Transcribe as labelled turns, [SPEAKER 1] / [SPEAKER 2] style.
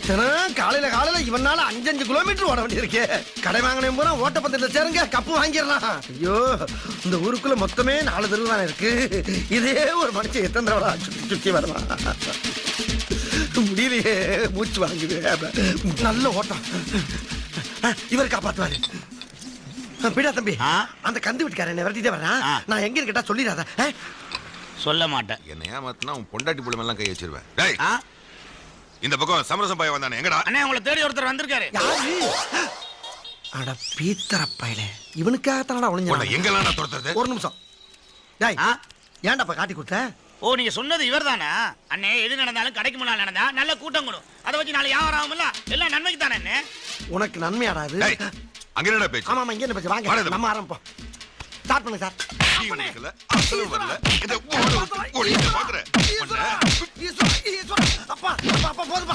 [SPEAKER 1] காலையில இவனால 5 கிலோமீட்டர் ஓட வேண்டியிருக்கு. கடை வாங்கினேன் பூரா ஓட்டப்பந்தயத்துல சேருங்க, கப்பு வாங்கிடலாம். ஐயோ, இந்த ஊருக்குள்ள மொத்தமே 4 தெரு தானே இருக்கு. இதே ஒரு மனுஷன் எத்தனை தடவை சுத்தி சுத்தி வருவான். முடியலையே, மூச்சு வாங்குது. நல்ல ஓட்டம். இவர் காப்பாத்துவாரு. பிடா தம்பி, அந்த கந்து வீட்டுக்காரன் என்ன விரட்டிட்டே வர்றான். நான் எங்க இருக்கட்டா சொல்லிடாத.
[SPEAKER 2] சொல்ல மாட்டேன்.
[SPEAKER 3] என்ன ஏமாத்தினா உன் பொண்டாட்டி புள்ள மேல கை வச்சிருவேன். டேய், இந்த பக்கம் சமரசம் பையன் வந்தானே, எங்கடா?
[SPEAKER 2] அண்ணே, உங்களை தேடி ஒருத்தர் வந்திருக்காரு.
[SPEAKER 1] யாரு? அட பீத்தர பயலே, இவனுக்காக தானடா ஒளிஞ்சான்.
[SPEAKER 3] எங்கெல்லாம் நான் துரத்துறது?
[SPEAKER 1] ஒரு நிமிஷம். டேய், ஏன்டாப்பா காட்டி கொடுத்த?
[SPEAKER 2] ஓ, நீங்க சொன்னது இவர்தானா? அண்ணே, எது நடந்தாலும் கடைக்கு முன்னால நடந்தா நல்ல கூட்டம் கூடும். அதை வச்சு நாளை வியாபாரம் ஆகும்ல, எல்லாம் நன்மைக்கு தானே அண்ணே.
[SPEAKER 1] உனக்கு நன்மையாடா இது?
[SPEAKER 3] அங்க என்னடா பேச்சு?
[SPEAKER 1] ஆமா, இங்க என்ன பேச்சு? வாங்க நம்ம ஆரம்பிப்போம். ஸ்டார்ட் பண்ணுங்க சார்.
[SPEAKER 3] வரல.
[SPEAKER 1] அப்பா போதுப்பா.